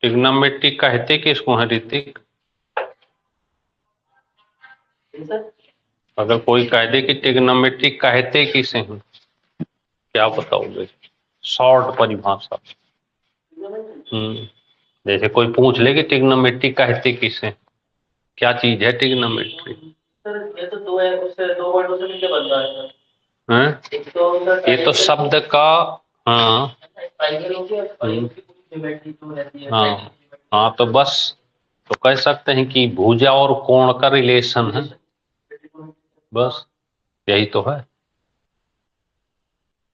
Trigonometry कहते किसको है ऋतिक? अगर कोई कह दे कि ट्रिग्नोमेट्री कहते किसे हैं, क्या बताओगे शॉर्ट परिभाषा? जैसे कोई पूछ ले कि ट्रिग्नोमेट्री कहते किसे, क्या चीज है ट्रिग्नोमेट्री? सर ये तो दो है, उससे दो वर्डों से मिलकर बन रहा है सर। हैं? ये तो शब्द का, हाँ हाँ हाँ, तो बस तो कह सकते हैं कि भुजा और कोण का रिलेशन है, बस यही तो है,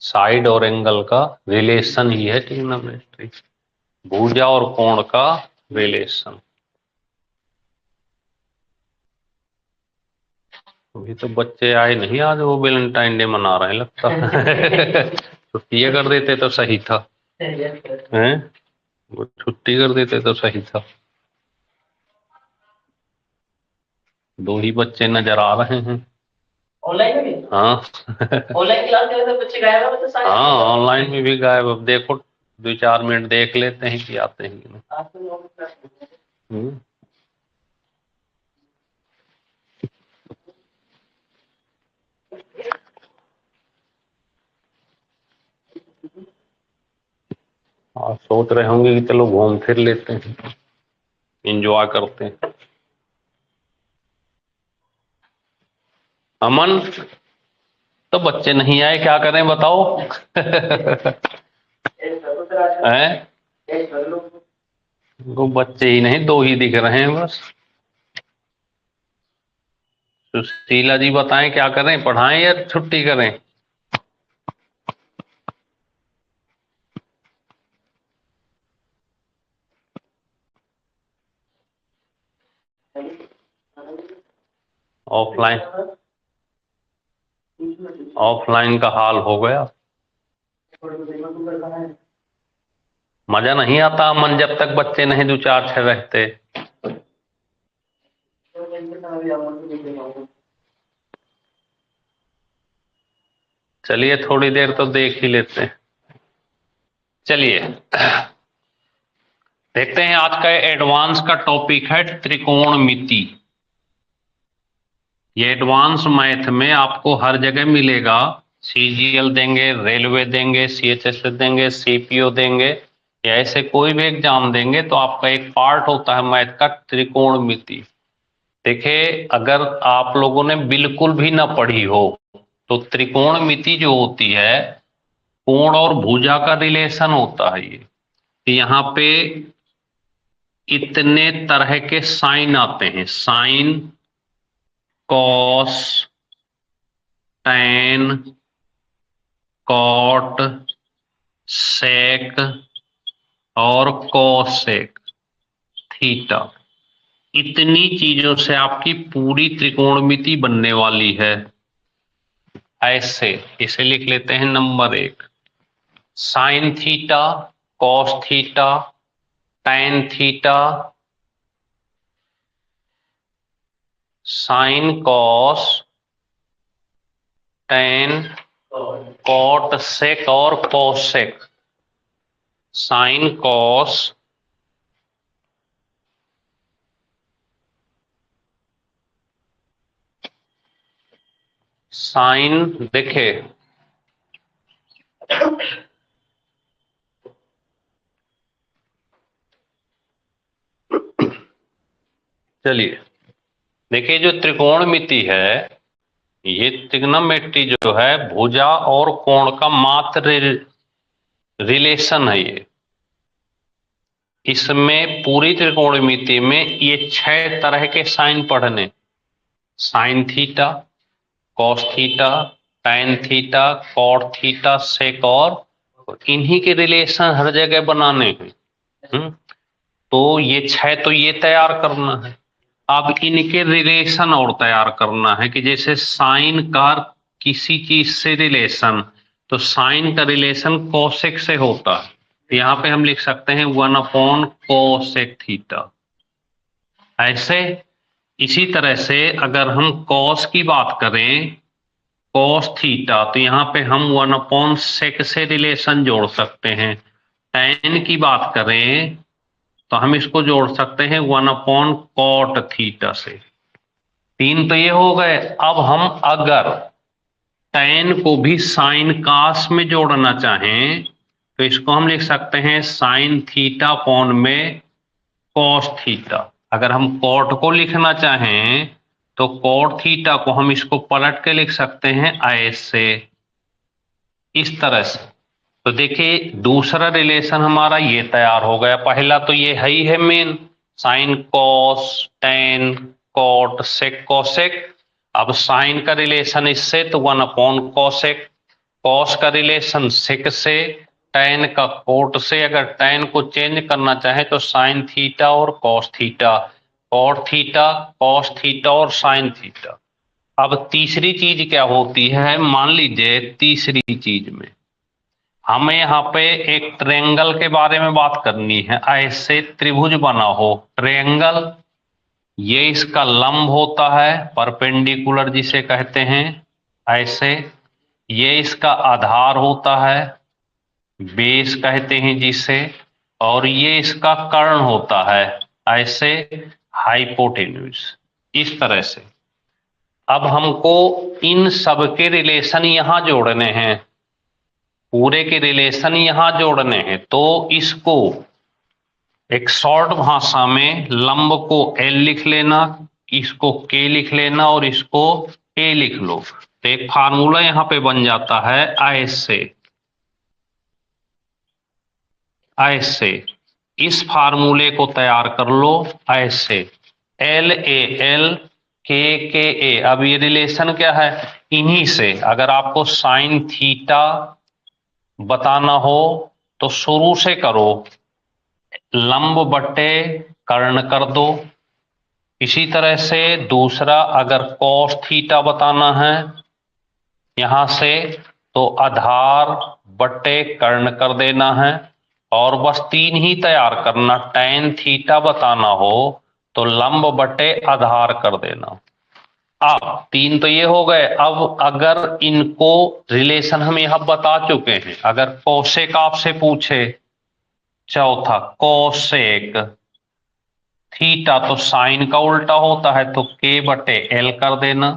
साइड और एंगल का रिलेशन ही है ट्रिग्नोमेट्री, भुजा और कोण का रिलेशन। अभी तो बच्चे आए नहीं, आज वो वैलेंटाइन डे मना रहे हैं लगता है। छुट्टियां कर देते तो सही था, हैं? वो छुट्टी कर देते तो सही था। दो ही बच्चे नजर आ रहे हैं ऑनलाइन में भी। हाँ। ऑनलाइन क्लास के अंदर बच्चे गायब है, बच्चे हाँ ऑनलाइन में भी गायब। अब देखो 2-4 मिनट देख लेते हैं कि आते हैं कि नहीं। आप सोच रहे होंगे कि चलो घूम फिर लेते हैं, एंजॉय करते हैं। अमन, तो बच्चे नहीं आए, क्या करें बताओ? हैं? वो बच्चे ही नहीं, दो ही दिख रहे हैं बस। सुशीला जी बताएं क्या करें, पढ़ाएं या छुट्टी करें? ऑफलाइन, ऑफलाइन का हाल हो गया, मजा नहीं आता मन जब तक बच्चे नहीं 2-4-6 रहते। चलिए थोड़ी देर तो देख ही लेते हैं। चलिए देखते हैं, आज का एडवांस का टॉपिक है त्रिकोणमिति। ये एडवांस मैथ में आपको हर जगह मिलेगा, सीजीएल देंगे, रेलवे देंगे, सीएचएस देंगे, सीपीओ देंगे, या ऐसे कोई भी एग्जाम देंगे तो आपका एक पार्ट होता है मैथ का त्रिकोणमिति। देखिए अगर आप लोगों ने बिल्कुल भी ना पढ़ी हो तो त्रिकोणमिति जो होती है, कोण और भुजा का रिलेशन होता है ये। यहाँ पे इतने तरह के साइन आते हैं, sign, cos, tan, cot, sec और कोसेक, थीटा। इतनी चीजों से आपकी पूरी त्रिकोणमिति बनने वाली है। ऐसे इसे लिख लेते हैं number 1, sine theta, cos theta, tan theta, sine cos, tan, cot sec और कोसेक। साइन कॉस, साइन देखे, चलिए देखिए जो त्रिकोणमिति है, ये त्रिग्नोमेट्री जो है भुजा और कोण का मात्र रिलेशन है ये। इसमें पूरी त्रिकोणमिति में ये 6 तरह के साइन पढ़ने, sine theta, cos theta, tan theta, cot theta, sec और इन्हीं के रिलेशन हर जगह बनाने हैं। तो ये 6 तो ये तैयार करना है, अब इनके रिलेशन और तैयार करना है कि जैसे साइन का किसी चीज से रिलेशन, तो साइन का रिलेशन कोसेक से होता है, तो यहाँ पे हम लिख सकते हैं 1/कोसेक थीटा। ऐसे इसी तरह से अगर हम कॉस की बात करें, कॉस थीटा, तो यहाँ पे हम 1/सेक से रिलेशन जोड़ सकते हैं। टैन की बात करें तो हम इसको जोड़ सकते हैं 1/cot थीटा से। 3 तो ये हो गए। अब हम अगर tan को भी sin cos में जोड़ना चाहें तो इसको हम लिख सकते हैं sin थीटा अपॉन में cos थीटा। अगर हम cot को लिखना चाहें तो cot थीटा को हम इसको पलट के लिख सकते हैं ऐसे, इस तरह से। तो देखिए दूसरा रिलेशन हमारा ये तैयार हो गया। पहला तो ये है ही है main, sine cos tan cot sec cosec. अब साइन का रिलेशन इससे तो 1/cosec, कॉस का रिलेशन सेक से, टेन का कोट से। अगर टेन को चेंज करना चाहे तो साइन थीटा और cos theta, cot theta cos theta और साइन थीटा। अब तीसरी चीज क्या होती है, मान लीजिए तीसरी चीज में हमें यहाँ पे एक ट्रायंगल के बारे में बात करनी है। ऐसे त्रिभुज बना हो ट्रायंगल, ये इसका लंब होता है परपेंडिकुलर जिसे कहते हैं ऐसे, ये इसका आधार होता है बेस कहते हैं जिसे, और ये इसका कर्ण होता है ऐसे हाइपोटेन्यूज, इस तरह से। अब हमको इन सब के रिलेशन यहां जोड़ने हैं, पूरे के रिलेशन यहां जोड़ने हैं। तो इसको एक शॉर्ट भाषा में लंब को L लिख लेना, इसको K लिख लेना और इसको A लिख लो। तो एक फार्मूला यहां पे बन जाता है ऐसे ऐसे। इस फार्मूले को तैयार कर लो ऐसे, LAL KKA। अब ये रिलेशन क्या है, इन्हीं से। अगर आपको साइन थीटा बताना हो तो शुरू से करो, लंब बटे कर्ण कर दो। इसी तरह से दूसरा, अगर कॉस थीटा बताना है यहां से तो आधार बटे कर्ण कर देना है। और बस 3 ही तैयार करना, tan थीटा बताना हो तो लंब बटे आधार कर देना। अब 3 तो ये हो गए। अब अगर इनको रिलेशन हम यहां बता चुके हैं, अगर कोसेक आपसे पूछे, चौथा कोसेक थीटा तो साइन का उल्टा होता है तो K बटे L कर देना।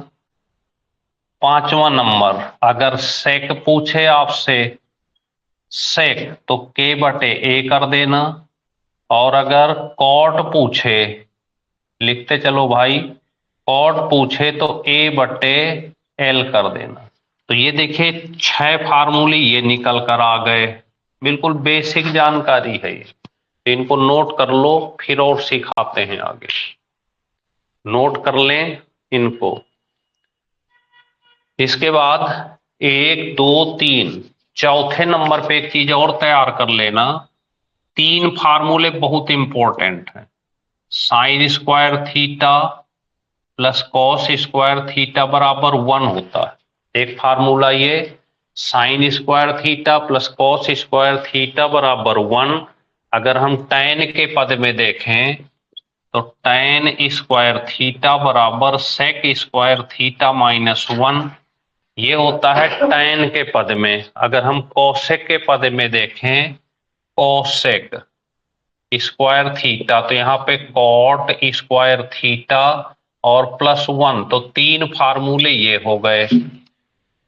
5वां नंबर, अगर सेक पूछे आपसे सेक तो K बटे A कर देना। और अगर कॉट पूछे, लिखते चलो भाई, कॉट पूछे तो A बटे L कर देना। तो ये देखिए 6 फार्मूले ये निकल कर आ गए। बिल्कुल बेसिक जानकारी है ये, इनको नोट कर लो फिर और सिखाते हैं आगे। नोट कर लें इनको। इसके बाद 1 2 3 चौथे नंबर पे एक चीज और तैयार कर लेना। 3 फार्मूले बहुत इंपॉर्टेंट है। Sine square theta plus cos square theta बराबर 1 होता है। एक फार्मूला ये, sine square theta plus cos square theta बराबर 1। अगर हम tan के पद में देखें तो tan स्क्वायर थीटा बराबर सेक स्क्वायर थीटा माइनस 1, ये होता है tan के पद में। अगर हम कोसेक के पद में देखें, कोसेक स्क्वायर थीटा, तो यहाँ पे कॉट स्क्वायर थीटा और प्लस 1, तो 3 फार्मूले ये हो गए।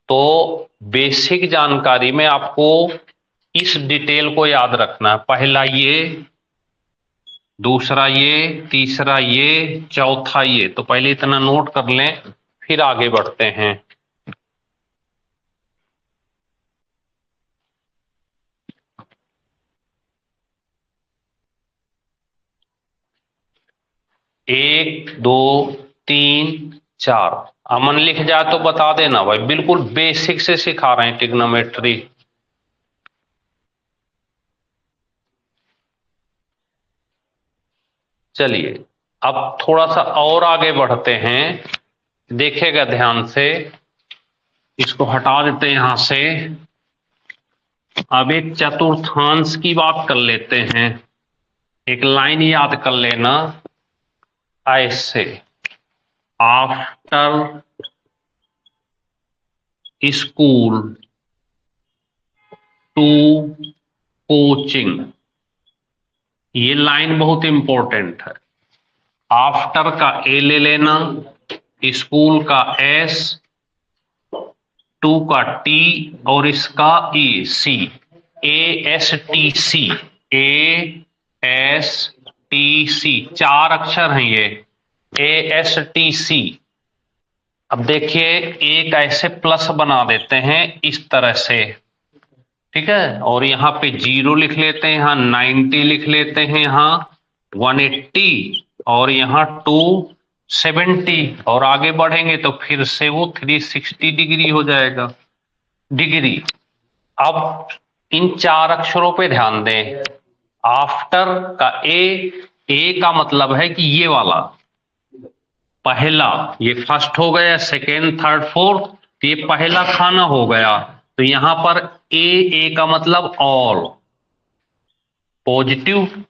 तो बेसिक जानकारी में आपको इस डिटेल को याद रखना है, पहला ये, दूसरा ये, तीसरा ये, चौथा ये। तो पहले इतना नोट कर लें फिर आगे बढ़ते हैं। एक दो तीन चार, अमन लिख जाए तो बता देना भाई, बिल्कुल बेसिक से सिखा रहे हैं ट्रिग्नोमेट्री। चलिए अब थोड़ा सा और आगे बढ़ते हैं, देखिएगा ध्यान से। इसको हटा देते हैं यहां से। अब एक चतुर्थांश की बात कर लेते हैं। एक लाइन याद कर लेना ऐसे, आफ्टर स्कूल टू कोचिंग। ये लाइन बहुत इंपॉर्टेंट है। आफ्टर का ए ले लेना, स्कूल का एस, टू का टी और इसका E C, A S T C, A S T C, चार अक्षर हैं ये, ए एस टी सी। अब देखिए एक ऐसे प्लस बना देते हैं इस तरह से, ठीक है, और यहाँ पे 0 लिख लेते हैं, यहाँ 90 लिख लेते हैं, यहाँ 180 और यहाँ 270 और आगे बढ़ेंगे तो फिर से वो 360 डिग्री हो जाएगा, डिग्री। अब इन चार अक्षरों पे ध्यान दें। आफ्टर का ए का मतलब है कि ये वाला पहला, ये फर्स्ट हो गया, सेकेंड थर्ड फोर्थ, तो ये पहला खाना हो गया। तो यहां पर ए का मतलब ऑल, पॉजिटिव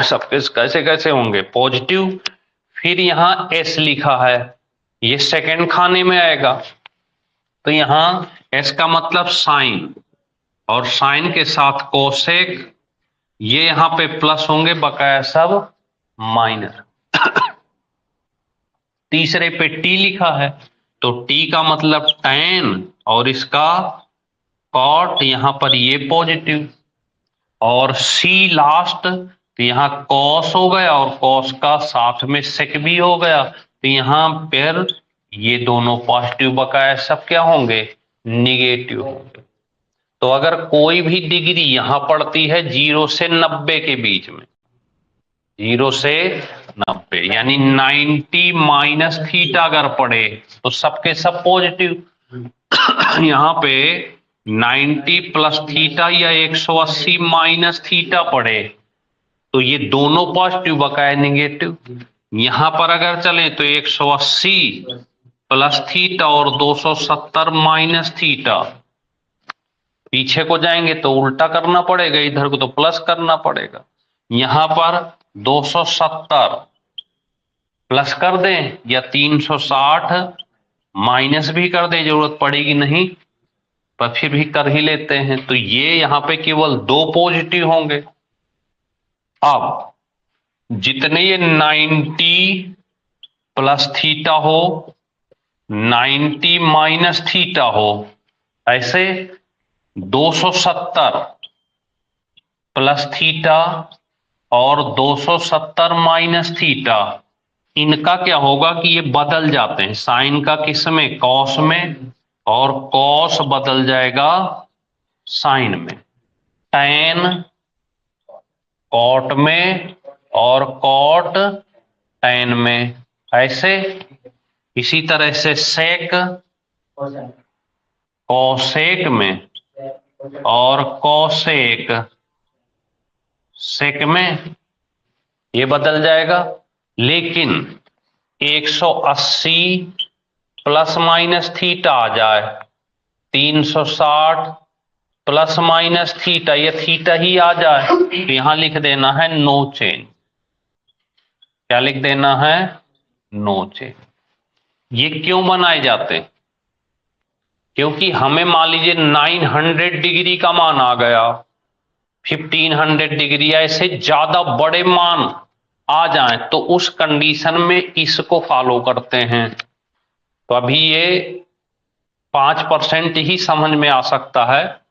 सबके कैसे कैसे होंगे पॉजिटिव। फिर यहां एस लिखा है, ये सेकेंड खाने में आएगा, तो यहां एस का मतलब साइन, और साइन के साथ कोसेक, ये यहां पे प्लस होंगे, बकाया सब माइनस। तीसरे पे टी लिखा है, तो टी का मतलब टैन और इसका कॉट, यहां पर ये पॉजिटिव, और सी लास्ट, तो यहाँ कॉस हो गया और कॉस का साथ में सेक भी हो गया, तो यहाँ पर ये दोनों पॉजिटिव, बकाया सब क्या होंगे निगेटिव होंगे। तो अगर कोई भी डिग्री यहां पड़ती है 0 से 90 के बीच में, 0 से 90 यानी 90 माइनस थीटा अगर पड़े तो सबके सब पॉजिटिव। यहाँ पे 90 प्लस थीटा या 180 माइनस थीटा पड़े तो ये दोनों पॉजिटिव, बकाया निगेटिव। यहां पर अगर चले तो 180 प्लस थीटा और 270 माइनस थीटा, पीछे को जाएंगे तो उल्टा करना पड़ेगा, इधर को तो प्लस करना पड़ेगा। यहां पर 270 प्लस कर दें या 360 माइनस भी कर दें, जरूरत पड़ेगी नहीं, पर फिर भी कर ही लेते हैं। तो ये यहां पे केवल दो पॉजिटिव होंगे। अब जितने ये 90 प्लस थीटा हो, 90 माइनस थीटा हो, ऐसे 270 प्लस थीटा और 270 माइनस थीटा, इनका क्या होगा कि ये बदल जाते हैं, साइन का किस में कॉस में, और कॉस बदल जाएगा साइन में, टैन कॉट में और कॉट टैन में, ऐसे। इसी तरह से सेक कॉसेक में और कॉसेक सेक में, ये बदल जाएगा। लेकिन 180 प्लस माइनस थीटा आ जाए, 360 प्लस माइनस थीटा, ये थीटा ही आ जाए, तो यहां लिख देना है नो चेंज। क्या लिख देना है नो चेंज। ये क्यों बनाए जाते हैं? क्योंकि हमें मान लीजिए 900 डिग्री का मान आ गया, 1500 डिग्री, ऐसे ज्यादा बड़े मान आ जाएं तो उस कंडीशन में इसको फॉलो करते हैं। तो अभी ये 5% ही समझ में आ सकता है,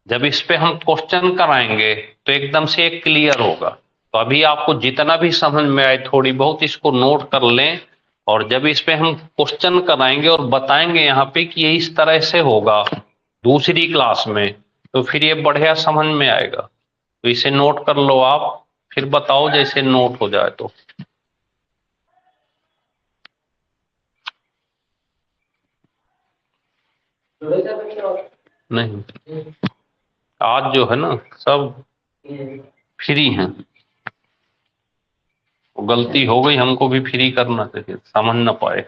जब इस पे हम क्वेश्चन कराएंगे तो एकदम से एक क्लियर होगा। तो अभी आपको जितना भी समझ में आए थोड़ी बहुत इसको नोट कर लें, और जब इस पे हम क्वेश्चन कराएंगे और बताएंगे यहाँ पे कि ये इस तरह से होगा दूसरी क्लास में, तो फिर ये बढ़िया समझ में आएगा। तो इसे नोट कर लो आप, फिर बताओ जैसे नोट हो जाए तो। नहीं, आज जो है ना सब फ्री हैं, गलती हो गई, हमको भी फ्री करना चाहिए, समझ ना पाए।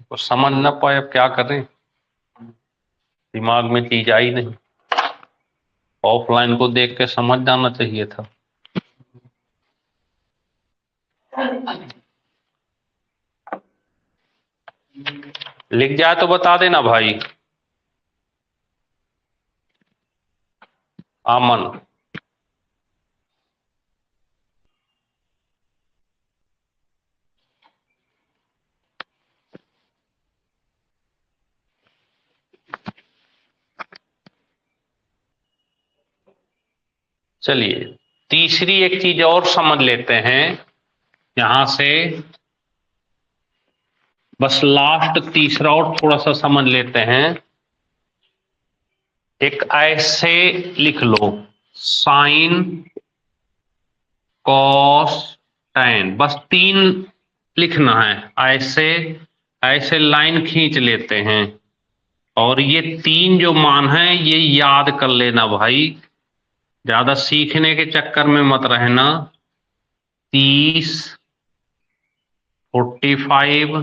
तो समझ ना पाए, अब क्या करें, दिमाग में चीज आई नहीं, ऑफलाइन को देख के समझ जाना चाहिए था। लिख जाए तो बता देना भाई। अमन। चलिए तीसरी एक चीज और समझ लेते हैं यहां से, बस लास्ट तीसरा और थोड़ा सा समझ लेते हैं। एक ऐसे लिख लो, साइन कॉस टैन, बस 3 लिखना है। ऐसे ऐसे लाइन खींच लेते हैं और ये 3 जो मान है ये याद कर लेना भाई, ज्यादा सीखने के चक्कर में मत रहना। 30, 45,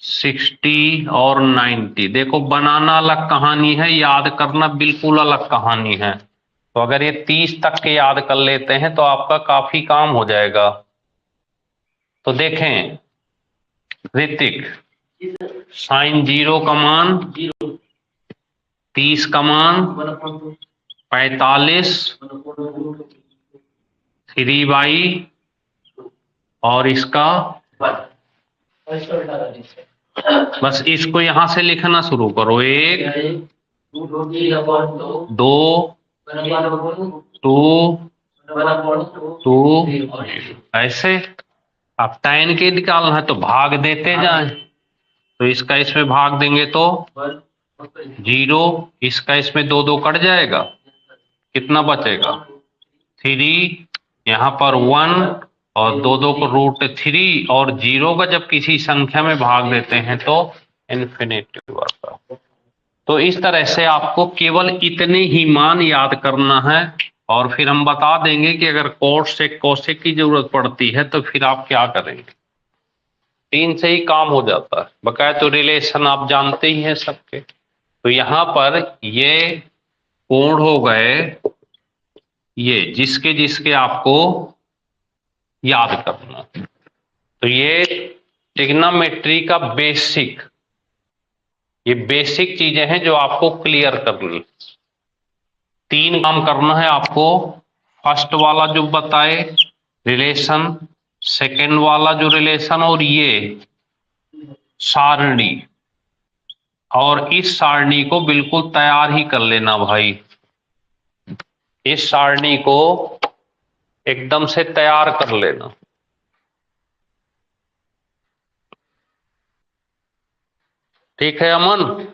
60 और 90। देखो बनाना अलग कहानी है, याद करना बिल्कुल अलग कहानी है। तो अगर ये 30 तक के याद कर लेते हैं तो आपका काफी काम हो जाएगा। तो देखें ऋतिक, साइन 0 का मान, 30 का मान, 45, 3/, और इसका बस इसको यहां से लिखना शुरू करो। 1, 2, 2, ऐसे। अब tan के निकालना है तो भाग देते जाएं। तो इसका इसमें भाग देंगे तो 0, इसका इसमें 2 2 कट जाएगा, कितना बचेगा 3, यहाँ पर 1 और 2 2 को √3, और 0 का जब किसी संख्या में भाग देते हैं तो इन्फिनिटी आता है। तो इस तरह से आपको केवल इतने ही मान याद करना है, और फिर हम बता देंगे कि अगर कोसेक कोसेक की जरूरत पड़ती है तो फिर आप क्या करेंगे। 3 से ही काम हो जाता है, बकाया तो रिलेशन आप जानते ही हैं सबके। तो यहां पर ये कोण हो गए ये, जिसके जिसके आपको याद करना। तो ये ट्रिग्नोमेट्री का बेसिक, ये बेसिक चीजें हैं जो आपको क्लियर करनी। 3 काम करना है आपको। फर्स्ट वाला जो बताए रिलेशन, सेकंड वाला जो रिलेशन, और ये सारणी, और इस सारणी को बिल्कुल तैयार ही कर लेना भाई। इस सारणी को एकदम से तैयार कर लेना। ठीक है अमन।